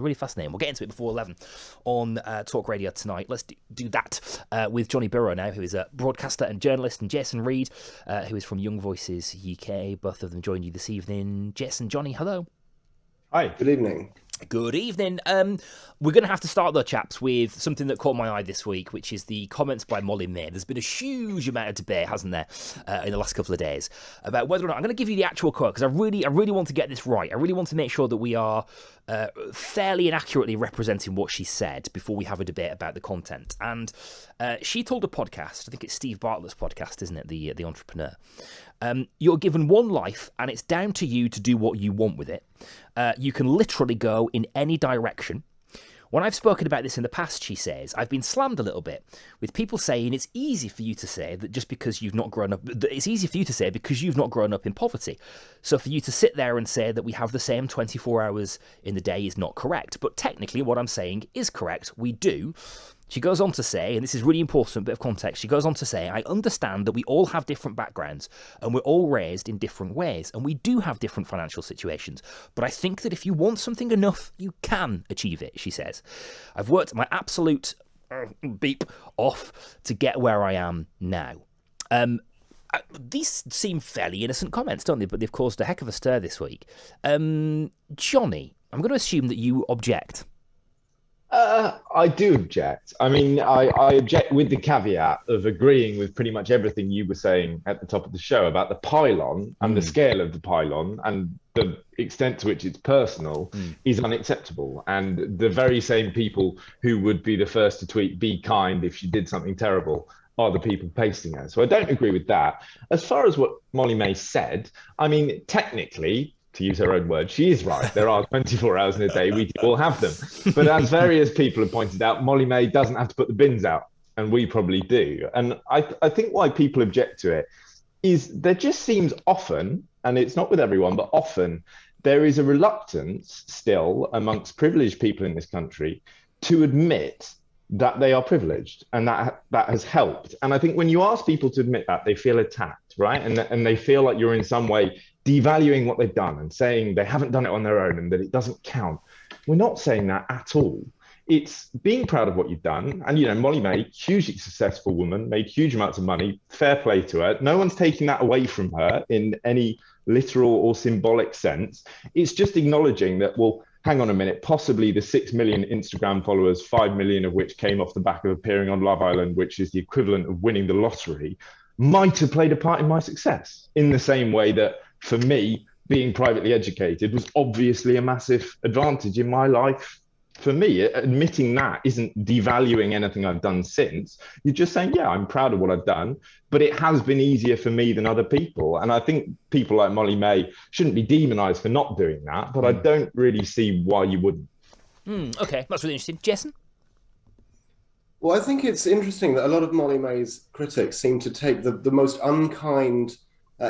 Really fascinating. We'll get into it before 11 on Talk Radio tonight. Let's do that with Johnny Burrow now, who is a broadcaster and journalist, and Jason Reed, who is from Young Voices UK. Both of them join you this evening. Jason, Johnny, hello. Hi, good evening. Good evening. We're going to have to start, though, chaps, with something that caught my eye this week, which is the comments by Molly May. There's been a huge amount of debate, hasn't there, in the last couple of days about whether or not... I'm going to give you the actual quote, because I really want to get this right. I really want to make sure that we are fairly and accurately representing what she said before we have a debate about the content. And she told a podcast, I think it's Steve Bartlett's podcast, isn't it, the entrepreneur, you're given one life, and it's down to you to do what you want with it. You can literally go in any direction. When I've spoken about this in the past, she says, I've been slammed a little bit with people saying it's easy for you to say that just because you've not grown up, it's easy for you to say because you've not grown up in poverty. So for you to sit there and say that we have the same 24 hours in the day is not correct. But technically what I'm saying is correct. We do. She goes on to say, and this is really important, bit of context, she goes on to say, I understand that we all have different backgrounds and we're all raised in different ways and we do have different financial situations. But I think that if you want something enough, you can achieve it, she says. I've worked my absolute beep off to get where I am now. These seem fairly innocent comments, don't they? But they've caused a heck of a stir this week. Johnny, I'm going to assume that you object. I do object. I mean, I object with the caveat of agreeing with pretty much everything you were saying at the top of the show about the pylon and the scale of the pylon and the extent to which it's personal is unacceptable. And the very same people who would be the first to tweet, be kind if she did something terrible, are the people pasting her. So I don't agree with that. As far as what Molly May said, I mean, technically, to use her own words, she is right. There are 24 hours in a day. We all have them. But as various people have pointed out, Molly May doesn't have to put the bins out, and we probably do. And I think why people object to it is there just seems often, and it's not with everyone, but often, there is a reluctance still amongst privileged people in this country to admit that they are privileged, and that has helped. And I think when you ask people to admit that, they feel attacked, right? And they feel like you're in some way devaluing what they've done and saying they haven't done it on their own and that it doesn't count. We're not saying that at all. It's being proud of what you've done. And, you know, Molly May, hugely successful woman, made huge amounts of money, fair play to her. No one's taking that away from her in any literal or symbolic sense. It's just acknowledging that, well, hang on a minute, possibly the 6 million Instagram followers, 5 million of which came off the back of appearing on Love Island, which is the equivalent of winning the lottery, might have played a part in my success in the same way that, for me, being privately educated was obviously a massive advantage in my life. For me, admitting that isn't devaluing anything I've done since. You're just saying, yeah, I'm proud of what I've done, but it has been easier for me than other people. And I think people like Molly May shouldn't be demonized for not doing that, but I don't really see why you wouldn't. Okay, that's really interesting. Jason? Well, I think it's interesting that a lot of Molly May's critics seem to take the most unkind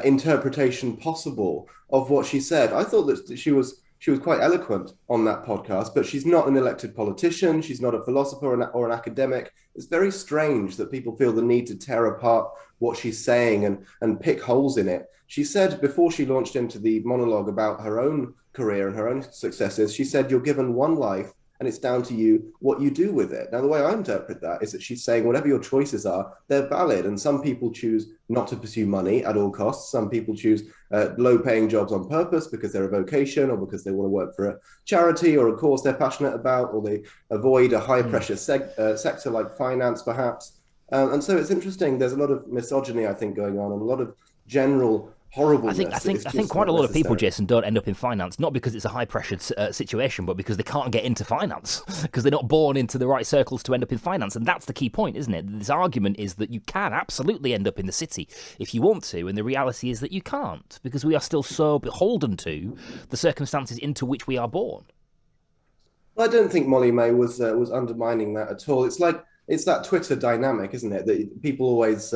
interpretation possible of what she said. I thought that she was quite eloquent on that podcast, but she's not an elected politician. She's not a philosopher or an academic. It's very strange that people feel the need to tear apart what she's saying and pick holes in it. She said before she launched into the monologue about her own career and her own successes, she said, you're given one life and it's down to you what you do with it. Now, the way I interpret that is that she's saying whatever your choices are, they're valid. And some people choose not to pursue money at all costs. Some people choose low-paying jobs on purpose because they're a vocation or because they want to work for a charity or a cause they're passionate about, or they avoid a high-pressure sector like finance, perhaps. And so it's interesting. There's a lot of misogyny, I think, going on, and a lot of general horribleness. I think quite a lot of people, Jason, don't end up in finance, not because it's a high-pressured situation, but because they can't get into finance, because they're not born into the right circles to end up in finance. And that's the key point, isn't it? This argument is that you can absolutely end up in the city if you want to, and the reality is that you can't, because we are still so beholden to the circumstances into which we are born. Well, I don't think Molly May was undermining that at all. It's that Twitter dynamic, isn't it? That people always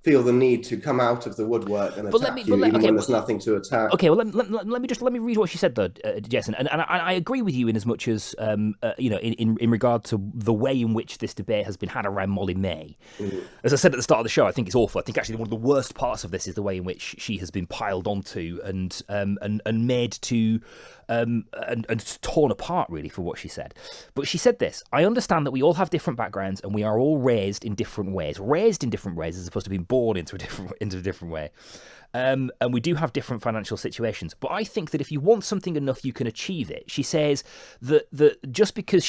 feel the need to come out of the woodwork and attack you, even when there's nothing to attack. Okay, well, let me read what she said though, Jason, and I agree with you in as much as in regard to the way in which this debate has been had around Molly May. As I said at the start of the show, I think it's awful. I think actually one of the worst parts of this is the way in which she has been piled onto and made to. And torn apart, really, for what she said. But she said this: I understand that we all have different backgrounds and we are all raised in different ways. Raised in different ways as opposed to being born into a different way. And we do have different financial situations. But I think that if you want something enough, you can achieve it. She says that just because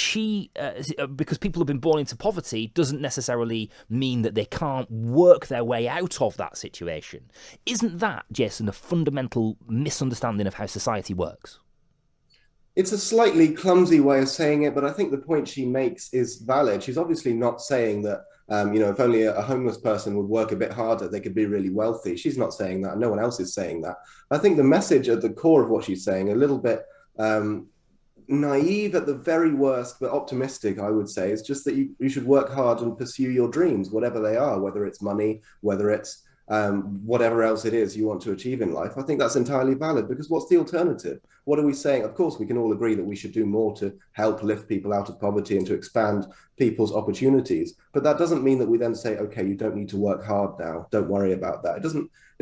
because people have been born into poverty doesn't necessarily mean that they can't work their way out of that situation. Isn't that, Jason, a fundamental misunderstanding of how society works? It's a slightly clumsy way of saying it, but I think the point she makes is valid. She's obviously not saying that, if only a homeless person would work a bit harder, they could be really wealthy. She's not saying that. No one else is saying that. I think the message at the core of what she's saying, a little bit naive at the very worst, but optimistic, I would say, is just that you should work hard and pursue your dreams, whatever they are, whether it's money, whether it's whatever else it is you want to achieve in life. I think that's entirely valid, because what's the alternative? What are we saying? Of course, we can all agree that we should do more to help lift people out of poverty and to expand people's opportunities. But that doesn't mean that we then say, okay, you don't need to work hard now. Don't worry about that. It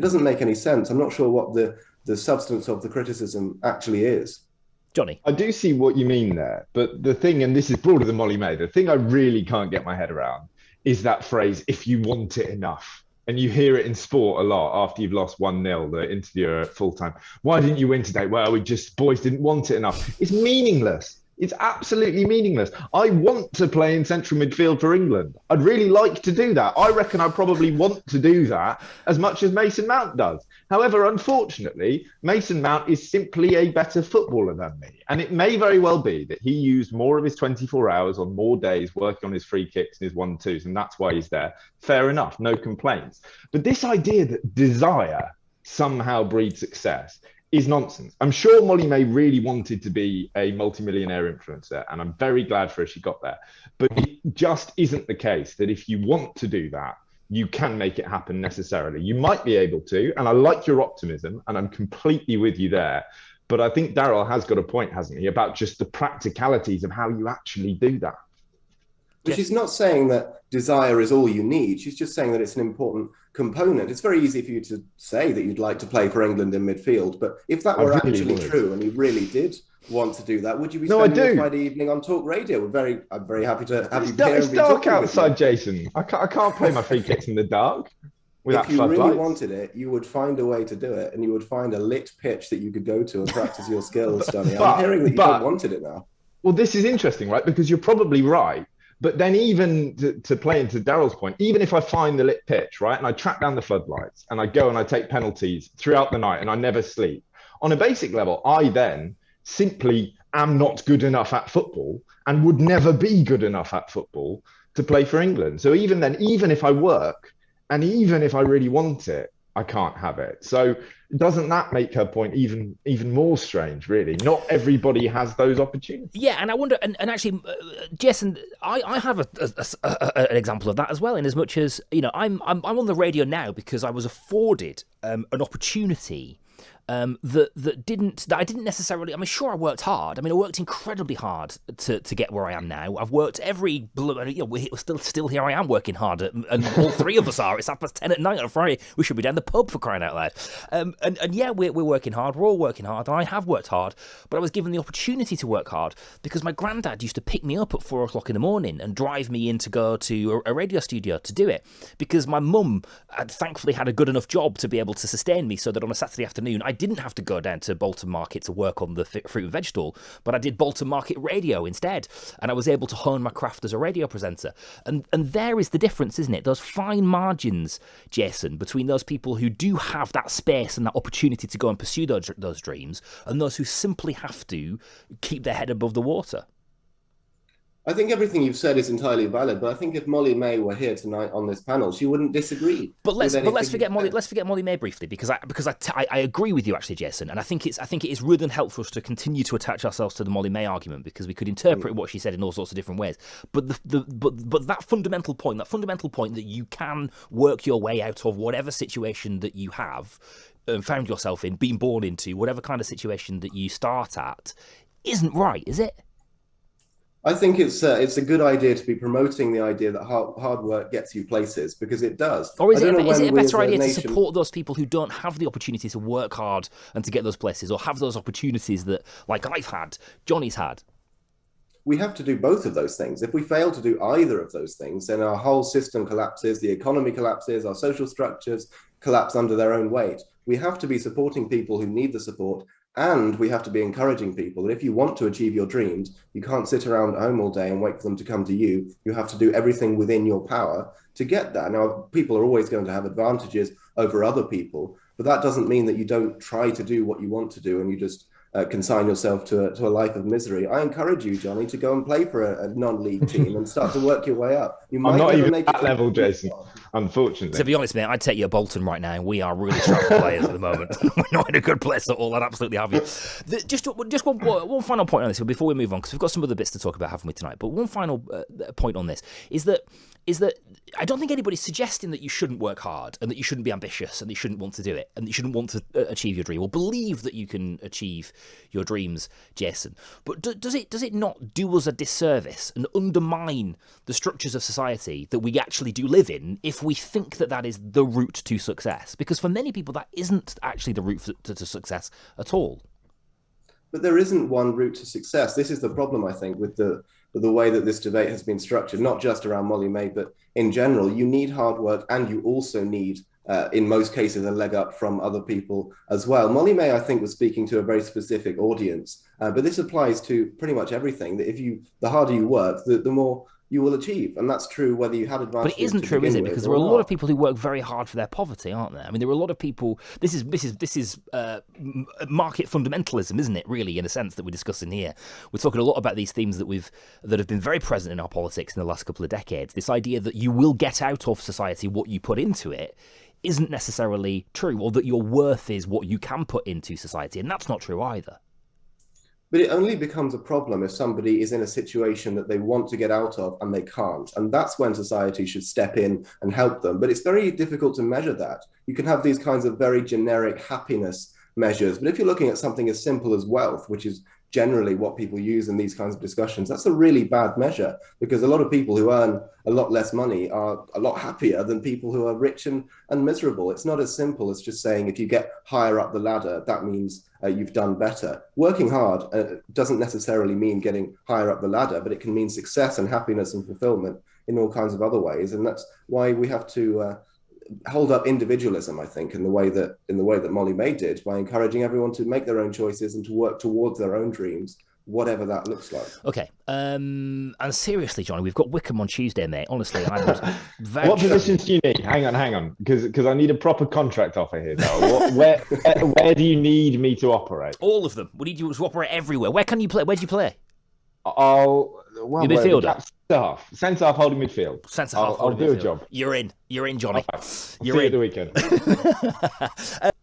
doesn't make any sense. I'm not sure what the substance of the criticism actually is. Johnny? I do see what you mean there. But the thing, and this is broader than Molly May, the thing I really can't get my head around is that phrase, if you want it enough. And you hear it in sport a lot after you've lost 1-0, the interviewer at full time. Why didn't you win today? Well, boys didn't want it enough. It's meaningless. It's absolutely meaningless. I want to play in central midfield for England. I'd really like to do that. I reckon I probably want to do that as much as Mason Mount does. However, unfortunately, Mason Mount is simply a better footballer than me. And it may very well be that he used more of his 24 hours on more days working on his free kicks and his 1-2s, and that's why he's there. Fair enough, no complaints. But this idea that desire somehow breeds success is nonsense. I'm sure Molly May really wanted to be a multimillionaire influencer, and I'm very glad for her she got there. But it just isn't the case that if you want to do that, you can make it happen necessarily. You might be able to, and I like your optimism, and I'm completely with you there. But I think Darryl has got a point, hasn't he, about just the practicalities of how you actually do that. But she's not saying that desire is all you need. She's just saying that it's an important component. It's very easy for you to say that you'd like to play for England in midfield, but if that were actually true and you really did want to do that, would you be spending your Friday evening on talkRADIO? I'm very happy to have you here. It's dark outside, Jason. I can't play my free kicks in the dark. If you really wanted it, you would find a way to do it, and you would find a lit pitch that you could go to and practice your skills, Johnny. I'm hearing that you don't wanted it now. Well, this is interesting, right? Because you're probably right. But then even to play into Darryl's point, even if I find the lit pitch, right, and I track down the floodlights and I go and I take penalties throughout the night and I never sleep, on a basic level, I then simply am not good enough at football and would never be good enough at football to play for England. So even then, even if I work and even if I really want it, I can't have it. So doesn't that make her point even more strange, really? Not everybody has those opportunities. Yeah, and I wonder, and actually, Jason, I have an example of that as well, in as much as, I'm on the radio now because I was afforded an opportunity that I didn't necessarily. I mean, sure, I worked hard. I mean, I worked incredibly hard to get where I am now. I've worked we're still here. I am working hard, and all three of us are. It's 10:30 at night on a Friday. We should be down the pub, for crying out loud. And yeah, we're working hard. We're all working hard, and I have worked hard. But I was given the opportunity to work hard because my granddad used to pick me up at 4:00 in the morning and drive me in to go to a radio studio to do it, because my mum had thankfully had a good enough job to be able to sustain me, so that on a Saturday afternoon I didn't have to go down to Bolton Market to work on the fruit and veg stall, but I did Bolton Market radio instead, and I was able to hone my craft as a radio presenter. And there is the difference, isn't it? Those fine margins, Jason, between those people who do have that space and that opportunity to go and pursue those dreams, and those who simply have to keep their head above the water. I think everything you've said is entirely valid, but I think if Molly May were here tonight on this panel, she wouldn't disagree. But let's with anything forget you've Molly. said. Let's forget Molly May briefly because I agree with you actually, Jason, and I think it is really unhelpful for us to continue to attach ourselves to the Molly May argument because we could interpret what she said in all sorts of different ways. But but that fundamental point that you can work your way out of whatever situation that you have found yourself in, been born into, whatever kind of situation that you start at, isn't right, is it? I think it's a good idea to be promoting the idea that hard work gets you places, because it does. Or is it a better a idea to nation... support those people who don't have the opportunity to work hard and to get those places, or have those opportunities that, like I've had, Johnny's had? We have to do both of those things. If we fail to do either of those things, then our whole system collapses, the economy collapses, our social structures collapse under their own weight. We have to be supporting people who need the support, and we have to be encouraging people that if you want to achieve your dreams, you can't sit around at home all day and wait for them to come to you. You have to do everything within your power to get there. Now, people are always going to have advantages over other people, but that doesn't mean that you don't try to do what you want to do and you just consign yourself to a life of misery. I encourage you, Johnny, to go and play for a non-league team and start to work your way up. I'm not even at that level, Jason, unfortunately. To be honest, mate, I'd take you at Bolton right now. We are really struggling players at the moment. We're not in a good place at all. I'd absolutely have you. Just one final point on this before we move on, because we've got some other bits to talk about, haven't we, tonight? But one final point on this is that I don't think anybody's suggesting that you shouldn't work hard and that you shouldn't be ambitious and that you shouldn't want to do it and that you shouldn't want to achieve your dream or believe that you can achieve your dreams, Jason. But does it not do us a disservice and undermine the structures of society that we actually do live in if we think that that is the route to success? Because for many people, that isn't actually the route to success at all. But there isn't one route to success. This is the problem, I think, with the way that this debate has been structured, not just around Molly May, but in general. You need hard work, and you also need, in most cases, a leg up from other people as well. Molly May, I think, was speaking to a very specific audience, but this applies to pretty much everything. That the harder you work, the more you will achieve, and that's true whether you had advantage. But it isn't true, is it? Because there are a lot of people who work very hard for their poverty, aren't there? I mean, there are a lot of people. This is market fundamentalism, isn't it? Really, in a sense that we're discussing here. We're talking a lot about these themes that have been very present in our politics in the last couple of decades. This idea that you will get out of society what you put into it isn't necessarily true, or that your worth is what you can put into society, and that's not true either. But it only becomes a problem if somebody is in a situation that they want to get out of and they can't. And that's when society should step in and help them. But it's very difficult to measure that. You can have these kinds of very generic happiness measures. But if you're looking at something as simple as wealth, which is generally what people use in these kinds of discussions, that's a really bad measure, because a lot of people who earn a lot less money are a lot happier than people who are rich and miserable. It's not as simple as just saying if you get higher up the ladder, that means you've done better. Working hard doesn't necessarily mean getting higher up the ladder, but it can mean success and happiness and fulfillment in all kinds of other ways. And that's why we have to hold up individualism, I think, in the way that Molly May did, by encouraging everyone to make their own choices and to work towards their own dreams, whatever that looks like. Okay, and seriously, Johnny, we've got Wickham on Tuesday, mate. Honestly, I would What positions do you need? Hang on, because I need a proper contract offer here, Darryl. Where do you need me to operate? All of them. We need you to operate everywhere. Where can you play? Where do you play? You're midfielder. Centre half holding midfield. Centre half. I'll do a job. You're in, Johnny. Right. You're in. See you at the weekend.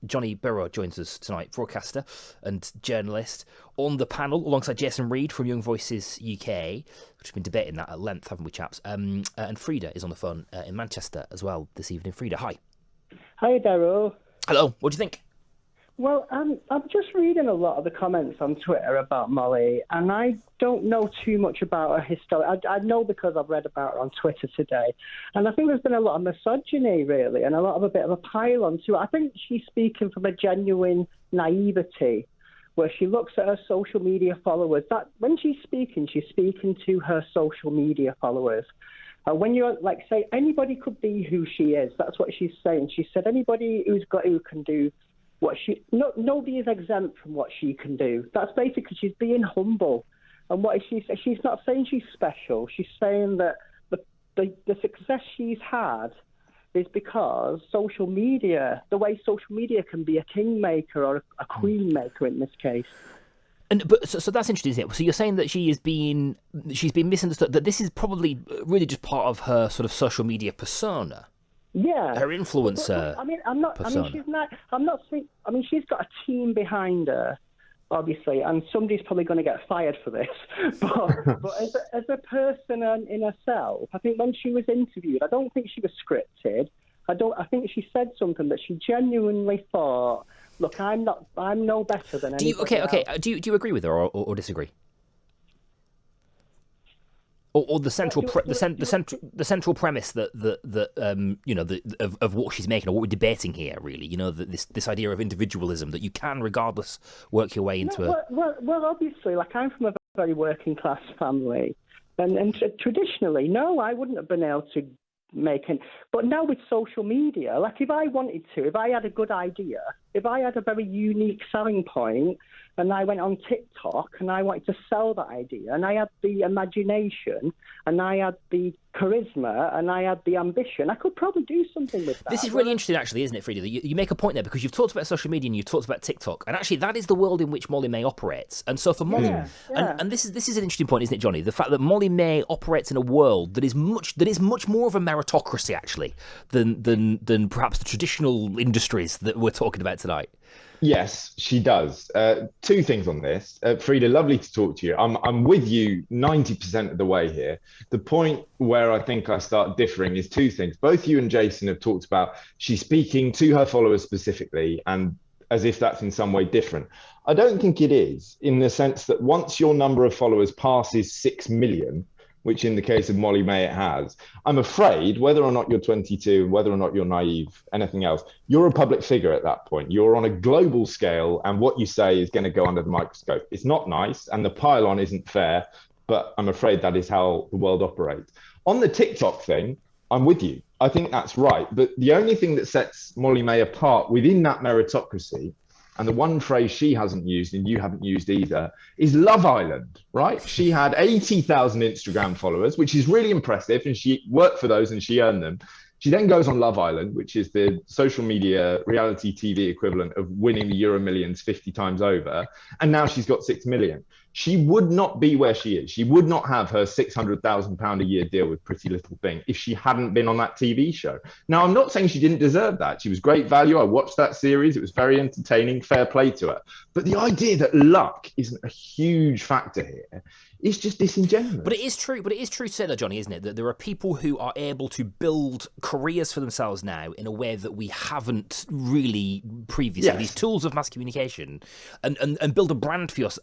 Johnny Burrow joins us tonight, broadcaster and journalist, on the panel alongside Jason Reed from Young Voices UK, which has been debating that at length, haven't we, chaps? And Frida is on the phone in Manchester as well this evening. Frida, hi. Hi, Darryl. Hello. What do you think? Well, I'm just reading a lot of the comments on Twitter about Molly, and I don't know too much about her history. I know because I've read about her on Twitter today, and I think there's been a lot of misogyny, really, and a bit of a pile-on to it. I think she's speaking from a genuine naivety, where she looks at her social media followers. That when she's speaking to her social media followers. When you're like, say, anybody could be who she is. That's what she's saying. She said anybody who can do what nobody is exempt from what she can do. That's basically, she's being humble. And what is she's not saying she's special. She's saying that the success she's had is because social media, the way social media can be a kingmaker or a queen maker in this case. So that's interesting, isn't it? So you're saying that she's been misunderstood. That this is probably really just part of her sort of social media persona. Yeah, her influencer. Persona. I'm not saying. I mean, she's got a team behind her, obviously, and somebody's probably going to get fired for this. But as a person in herself, I think when she was interviewed, I don't think she was scripted. I think she said something that she genuinely thought, look, I'm no better than anybody else. Do you agree with her or disagree? Or the central premise of what she's making, or what we're debating here, really, this idea of individualism, that you can, regardless, work your way into Well, obviously, like, I'm from a very working class family, and traditionally, no, I wouldn't have been able to make it. But now with social media, like, if I wanted to, if I had a good idea, if I had a very unique selling point, and I went on TikTok and I wanted to sell that idea, and I had the imagination, and I had the charisma, and I had the ambition, I could probably do something with that. This is really interesting, actually, isn't it, Frida? You make a point there, because you've talked about social media and you've talked about TikTok, and actually that is the world in which Molly May operates. And so for Molly, and this is an interesting point, isn't it, Johnny? The fact that Molly May operates in a world that is much more of a meritocracy, actually, than perhaps the traditional industries that we're talking about tonight. Yes, she does. Two things on this. Frida, lovely to talk to you. I'm with you 90% of the way here. The point where I think I start differing is two things. Both you and Jason have talked about she's speaking to her followers specifically, and as if that's in some way different. I don't think it is, in the sense that once your number of followers passes 6 million, which in the case of Molly May it has, I'm afraid, whether or not you're 22, whether or not you're naive, anything else, you're a public figure at that point. You're on a global scale, and what you say is going to go under the microscope. It's not nice, and the pylon isn't fair, but I'm afraid that is how the world operates. On the TikTok thing, I'm with you. I think that's right. But the only thing that sets Molly May apart within that meritocracy, and the one phrase she hasn't used and you haven't used either, is Love Island, right? She had 80,000 Instagram followers, which is really impressive, and she worked for those and she earned them. She then goes on Love Island, which is the social media reality TV equivalent of winning the Euro Millions 50 times over. And now she's got 6 million. She would not be where she is. She would not have her £600,000 a year deal with Pretty Little Thing if she hadn't been on that TV show. Now, I'm not saying she didn't deserve that. She was great value. I watched that series. It was very entertaining. Fair play to her. But the idea that luck isn't a huge factor here is just disingenuous. But it is true to say that, Johnny, isn't it? That there are people who are able to build careers for themselves now in a way that we haven't really previously. Yes. These tools of mass communication, and build a brand for yourself.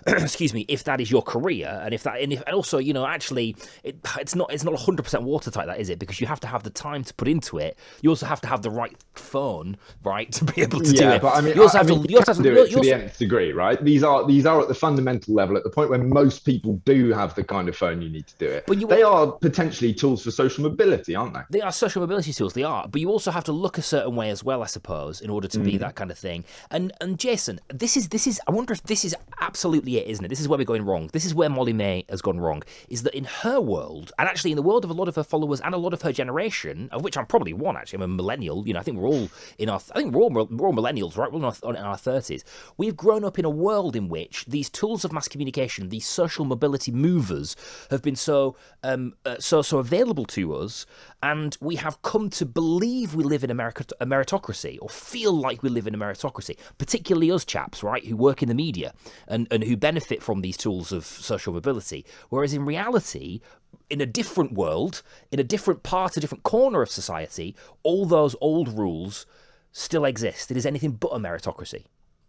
Excuse me, if that is your career, and also, actually, it's not 100% watertight, that is it? Because you have to have the time to put into it. You also have to have the right phone, right, to be able to do it. But I mean, you also have to do it to the nth degree, right? These are at the fundamental level, at the point where most people do have the kind of phone you need to do it. They are potentially tools for social mobility, aren't they? They are social mobility tools, they are. But you also have to look a certain way as well, I suppose, in order to be that kind of thing. And Jason, this is I wonder if this is absolutely it, isn't it? This is where we're going wrong. This is where Molly May has gone wrong, is that in her world, and actually in the world of a lot of her followers and a lot of her generation, of which I'm probably one, actually, I'm a millennial, I think we're all millennials, right? We're all in our 30s. We've grown up in a world in which these tools of mass communication, these social mobility movers, have been so available to us, and we have come to believe we live in a meritocracy, or feel like we live in a meritocracy, particularly us chaps, right, who work in the media and who benefit from these tools of social mobility. Whereas in reality, in a different world, in a different corner of society, all those old rules still exist. It is anything but a meritocracy.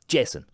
Jason?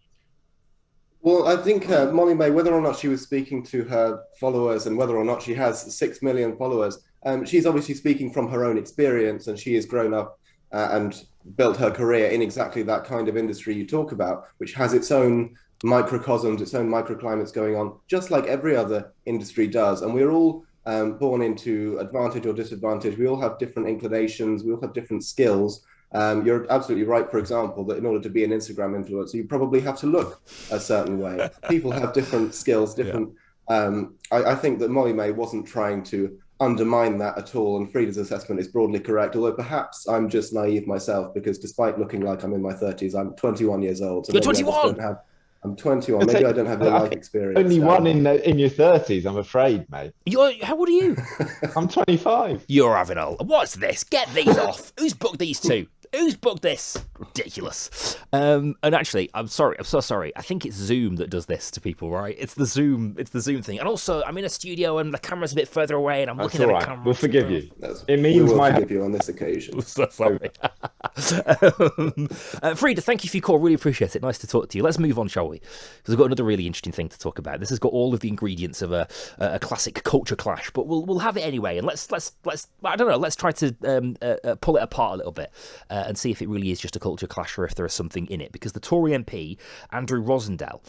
Well, I think Molly May, whether or not she was speaking to her followers and whether or not she has 6 million followers, she's obviously speaking from her own experience, and she has grown up and built her career in exactly that kind of industry you talk about, which has its own microcosms, its own microclimates going on, just like every other industry does. And we're all born into advantage or disadvantage. We all have different inclinations. We all have different skills. You're absolutely right, for example, that in order to be an Instagram influencer, you probably have to look a certain way. People have different skills, different... Yeah. I think that Molly May wasn't trying to undermine that at all, and Frida's assessment is broadly correct, although perhaps I'm just naive myself, because despite looking like I'm in my 30s, I'm 21 years old. So you're 21? I'm 21. Maybe I don't have your life experience. Only one in your 30s, I'm afraid, mate. How old are you? I'm 25. You're having a... What's this? Get these off. Who's booked these two? Who's booked this? Ridiculous. And actually, I'm sorry. I'm so sorry. I think it's Zoom that does this to people, right? It's the Zoom thing. And also, I'm in a studio and the camera's a bit further away and I'm looking at the camera. We'll forgive you. It means we will forgive you on this occasion. So sorry. Frida, thank you for your call. Really appreciate it. Nice to talk to you. Let's move on, shall we? Because we've got another really interesting thing to talk about. This has got all of the ingredients of a classic culture clash, but we'll have it anyway. And let's I don't know. Let's try to pull it apart a little bit and see if it really is just a culture clash or if there is something in it. Because the Tory MP Andrew Rosendale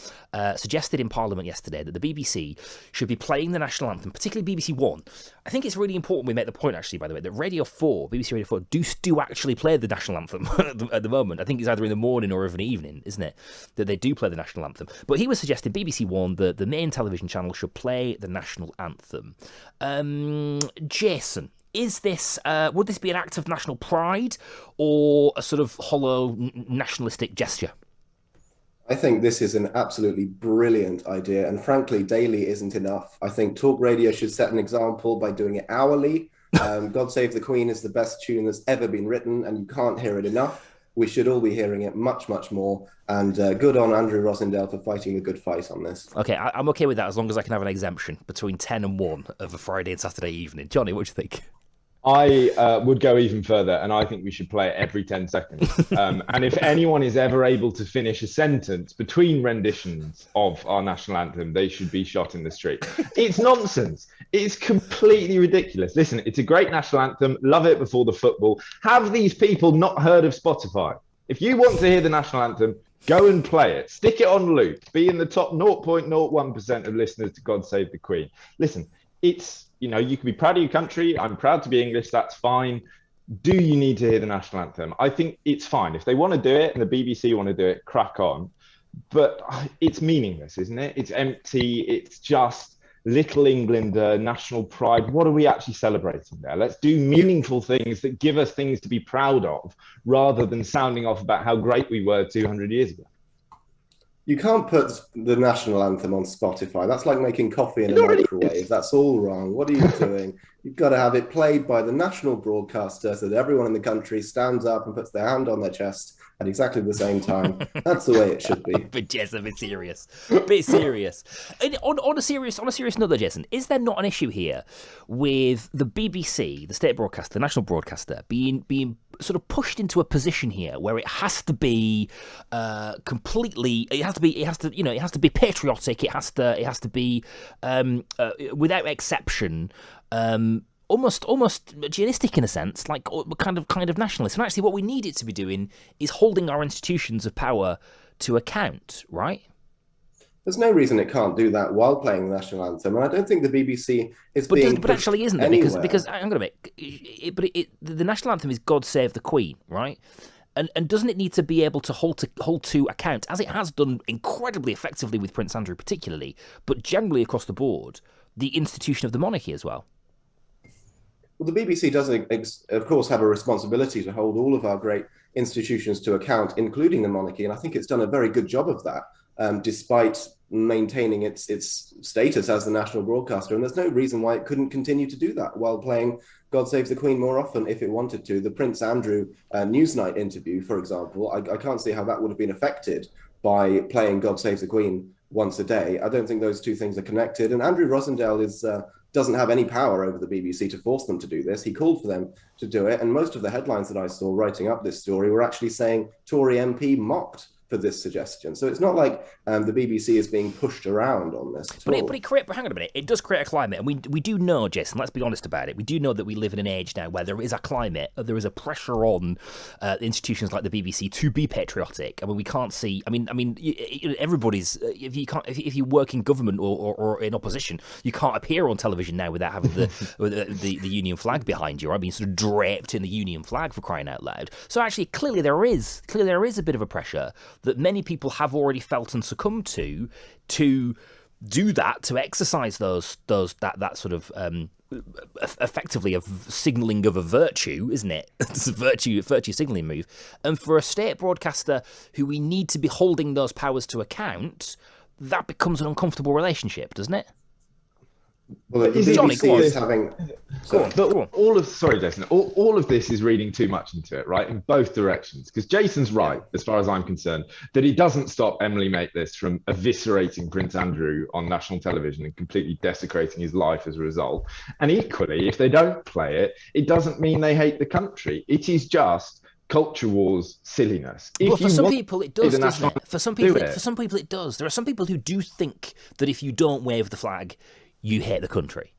suggested in Parliament yesterday that the BBC should be playing the national anthem, particularly BBC One. I think it's really important we make the point, actually, by the way, that BBC Radio 4 do actually play the national anthem at the moment. I think it's either in the morning or of an evening, isn't it, that they do play the national anthem. But he was suggesting BBC One, the main television channel, should play the national anthem. Jason, is this would this be an act of national pride or a sort of hollow nationalistic gesture? I think this is an absolutely brilliant idea, and frankly, daily isn't enough. I think Talk Radio should set an example by doing it hourly. God Save the Queen is the best tune that's ever been written, and you can't hear it enough. We should all be hearing it much, much more. And good on Andrew Rosendale for fighting a good fight on this. Okay, I'm okay with that as long as I can have an exemption between 10 and 1 of a Friday and Saturday evening. Johnny, what do you think? I would go even further, and I think we should play it every 10 seconds. And if anyone is ever able to finish a sentence between renditions of our national anthem, they should be shot in the street. It's nonsense. It's completely ridiculous. Listen, it's a great national anthem. Love it before the football. Have these people not heard of Spotify? If you want to hear the national anthem, go and play it. Stick it on loop. Be in the top 0.01% of listeners to God Save the Queen. Listen, it's... You know, you can be proud of your country. I'm proud to be English. That's fine. Do you need to hear the national anthem? I think it's fine. If they want to do it and the BBC want to do it, crack on. But it's meaningless, isn't it? It's empty. It's just Little England, national pride. What are we actually celebrating there? Let's do meaningful things that give us things to be proud of rather than sounding off about how great we were 200 years ago. You can't put the national anthem on Spotify. That's like making coffee in a microwave. That's all wrong. What are you doing? You've got to have it played by the national broadcaster so that everyone in the country stands up and puts their hand on their chest at exactly the same time. That's the way it should be. But Jason, a bit serious. A bit serious. And on a serious note, though, Jason, is there not an issue here with the BBC, the state broadcaster, the national broadcaster, being sort of pushed into a position here where it has to be completely, it has to be patriotic, it has to be without exception, almost jihadistic in a sense, like kind of nationalist. And actually what we need it to be doing is holding our institutions of power to account, right? There's no reason it can't do that while playing the national anthem, and I don't think the BBC is being but actually isn't there? Because I'm going to admit, the national anthem is "God Save the Queen," right? And doesn't it need to be able to hold to account, as it has done incredibly effectively with Prince Andrew, particularly, but generally across the board, the institution of the monarchy as well? Well, the BBC does, of course, have a responsibility to hold all of our great institutions to account, including the monarchy, and I think it's done a very good job of that. Despite maintaining its status as the national broadcaster. And there's no reason why it couldn't continue to do that while playing God Save the Queen more often if it wanted to. The Prince Andrew Newsnight interview, for example, I can't see how that would have been affected by playing God Save the Queen once a day. I don't think those two things are connected. And Andrew Rosendale doesn't have any power over the BBC to force them to do this. He called for them to do it. And most of the headlines that I saw writing up this story were actually saying Tory MP mocked for this suggestion. So it's not like the BBC is being pushed around on this at all. But hang on a minute, it does create a climate, and we do know, Jason, let's be honest about it, we do know that we live in an age now where there is a climate, there is a pressure on institutions like the BBC to be patriotic. I mean, we can't see, everybody's, if you work in government or in opposition, you can't appear on television now without having the Union flag behind you, right? Being sort of draped in the Union flag, for crying out loud. So actually, clearly there is a bit of a pressure that many people have already felt and succumbed to do that, to exercise that sort of effectively a signalling of a virtue, isn't it? It's a virtue signalling move. And for a state broadcaster who we need to be holding those powers to account, that becomes an uncomfortable relationship, doesn't it? Well, the Johnny, BBC go on. is having. But sorry, Jason. All of this is reading too much into it, right? In both directions. Because Jason's right, as far as I'm concerned, that it doesn't stop Emily Maitlis from eviscerating Prince Andrew on national television and completely desecrating his life as a result. And equally, if they don't play it, it doesn't mean they hate the country. It is just culture wars silliness. Well, for some people it does, doesn't it? For some people it does. There are some people who do think that if you don't wave the flag, you hate the country.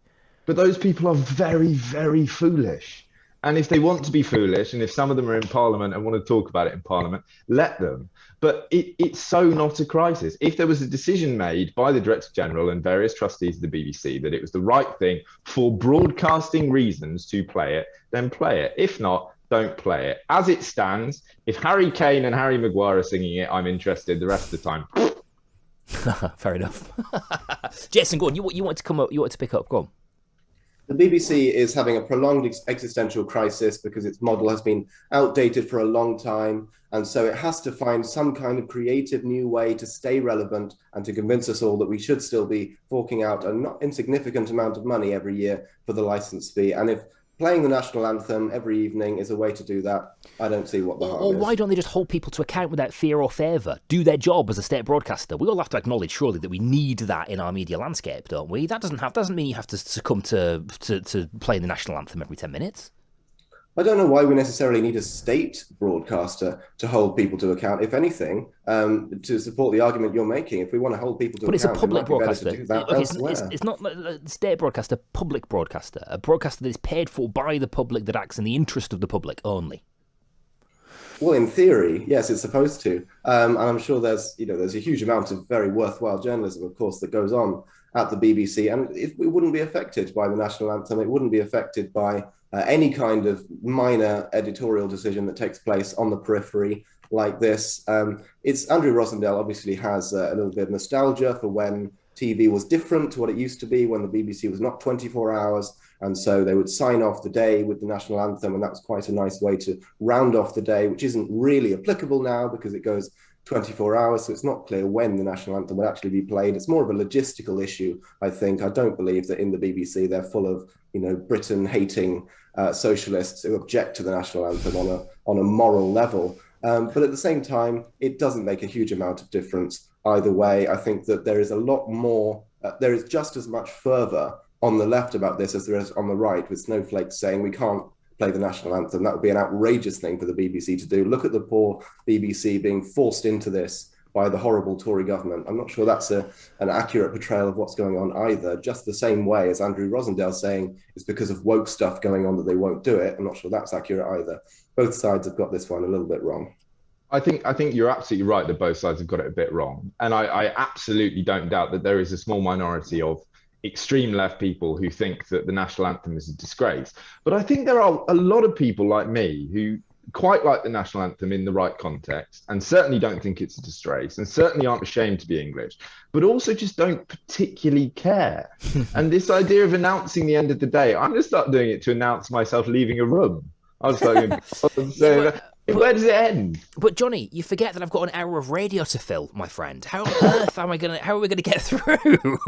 But those people are very, very foolish. And if they want to be foolish, and if some of them are in Parliament and want to talk about it in Parliament, let them. But it's so not a crisis. If there was a decision made by the Director General and various trustees of the BBC that it was the right thing for broadcasting reasons to play it, then play it. If not, don't play it. As it stands, if Harry Kane and Harry Maguire are singing it, I'm interested. The rest of the time... Fair enough. Jason, go on. You wanted to come up. You wanted to pick up. Go on. The BBC is having a prolonged existential crisis because its model has been outdated for a long time, and so it has to find some kind of creative new way to stay relevant and to convince us all that we should still be forking out a not insignificant amount of money every year for the license fee. And if playing the national anthem every evening is a way to do that, I don't see what the harm is. Or why don't they just hold people to account without fear or favour? Do their job as a state broadcaster. We all have to acknowledge, surely, that we need that in our media landscape, don't we? That doesn't mean you have to succumb to playing the national anthem every 10 minutes. I don't know why we necessarily need a state broadcaster to hold people to account. If anything, to support the argument you're making, if we want to hold people to account, it's a public broadcaster. It's not a state broadcaster, public broadcaster, a broadcaster that is paid for by the public, that acts in the interest of the public only. Well, in theory, yes, it's supposed to, and I'm sure there's a huge amount of very worthwhile journalism, of course, that goes on at the BBC, and it wouldn't be affected by the national anthem. It wouldn't be affected by any kind of minor editorial decision that takes place on the periphery like this. It's Andrew Rosendale obviously has a little bit of nostalgia for when TV was different to what it used to be, when the BBC was not 24 hours. And so they would sign off the day with the national anthem. And that was quite a nice way to round off the day, which isn't really applicable now because it goes 24 hours. So it's not clear when the national anthem would actually be played. It's more of a logistical issue, I think. I don't believe that in the BBC, they're full of, Britain hating socialists who object to the national anthem on a moral level. But at the same time, it doesn't make a huge amount of difference either way. I think that there is a lot more, there is just as much fervour on the left about this as there is on the right, with snowflakes saying we can't play the national anthem. That would be an outrageous thing for the BBC to do. Look at the poor BBC being forced into this by the horrible Tory government. I'm not sure that's an accurate portrayal of what's going on either, just the same way as Andrew Rosendale saying it's because of woke stuff going on that they won't do it. I'm not sure that's accurate either. Both sides have got this one a little bit wrong. I think you're absolutely right that both sides have got it a bit wrong. And I absolutely don't doubt that there is a small minority of extreme left people who think that the national anthem is a disgrace. But I think there are a lot of people like me who quite like the national anthem in the right context and certainly don't think it's a disgrace and certainly aren't ashamed to be English, but also just don't particularly care. And this idea of announcing the end of the day, I'm going to start doing it to announce myself leaving a room. I was like, where does it end? But Johnny, you forget that I've got an hour of radio to fill, my friend. How on earth how are we gonna get through?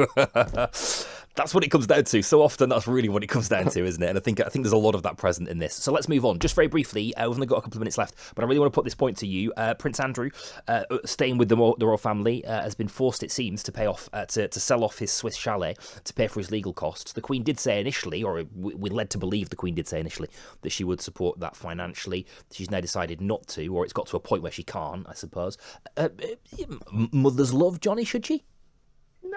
That's what it comes down to. So often that's really what it comes down to, isn't it? And I think there's a lot of that present in this. So let's move on. Just very briefly, we've only got a couple of minutes left, but I really want to put this point to you. Prince Andrew, staying with the royal family, has been forced, it seems, to pay off to sell off his Swiss chalet to pay for his legal costs. The Queen did say initially, or we're led to believe the Queen did say initially, that she would support that financially. She's now decided not to, or it's got to a point where she can't, I suppose. Mother's love, Johnny, should she?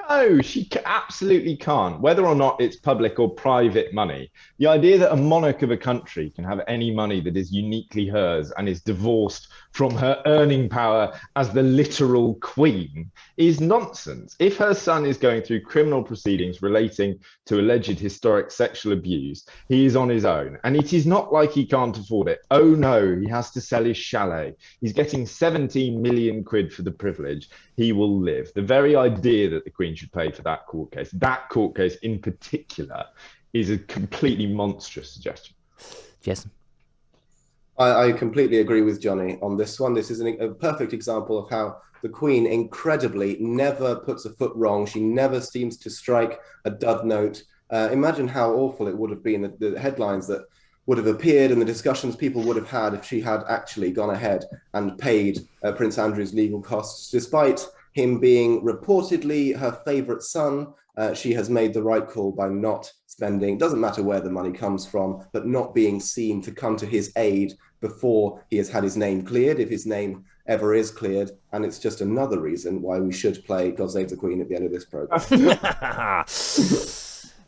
No, she absolutely can't. Whether or not it's public or private money, the idea that a monarch of a country can have any money that is uniquely hers and is divorced from her earning power as the literal queen is nonsense. If her son is going through criminal proceedings relating to alleged historic sexual abuse, he is on his own. And it is not like he can't afford it. Oh no, he has to sell his chalet. He's getting 17 million quid for the privilege. He will live. The very idea that the Queen should pay for that court case in particular, is a completely monstrous suggestion. Jason? I completely agree with Johnny on this one. This is a perfect example of how the Queen incredibly never puts a foot wrong. She never seems to strike a dud note. Imagine how awful it would have been, the headlines that would have appeared and the discussions people would have had if she had actually gone ahead and paid Prince Andrew's legal costs. Despite him being reportedly her favourite son, she has made the right call by not spending, doesn't matter where the money comes from, but not being seen to come to his aid before he has had his name cleared, if his name ever is cleared. And it's just another reason why we should play God Save the Queen at the end of this programme.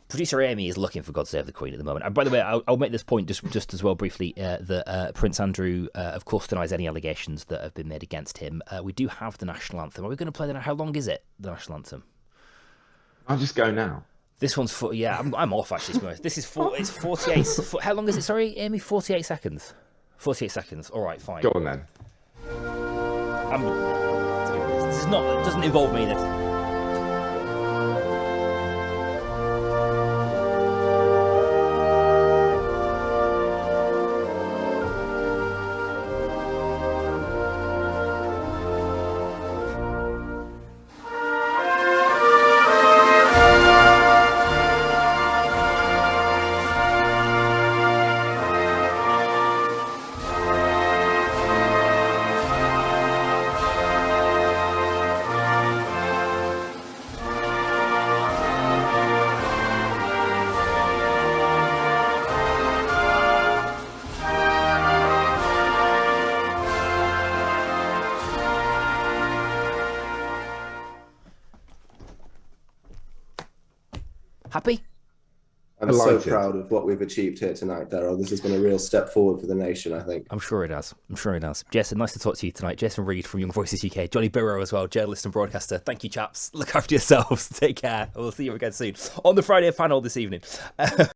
Producer Amy is looking for God Save the Queen at the moment. And by the way, I'll make this point just as well briefly, that Prince Andrew, of course, denies any allegations that have been made against him. We do have the national anthem. Are we going to play that? How long is it, the national anthem? I'll just go now. This one's I'm off actually. To be honest. This is it's 48. How long is it? Sorry, Amy. 48 seconds. 48 seconds. All right, fine. Go on then. This is not. It doesn't involve me. This. Happy? I'm so proud of what we've achieved here tonight, Darryl. This has been a real step forward for the nation, I think. I'm sure it has. Jason, nice to talk to you tonight. Jason Reed from Young Voices UK. Johnny Burrow as well, journalist and broadcaster. Thank you, chaps. Look after yourselves. Take care. We'll see you again soon on the Friday panel this evening.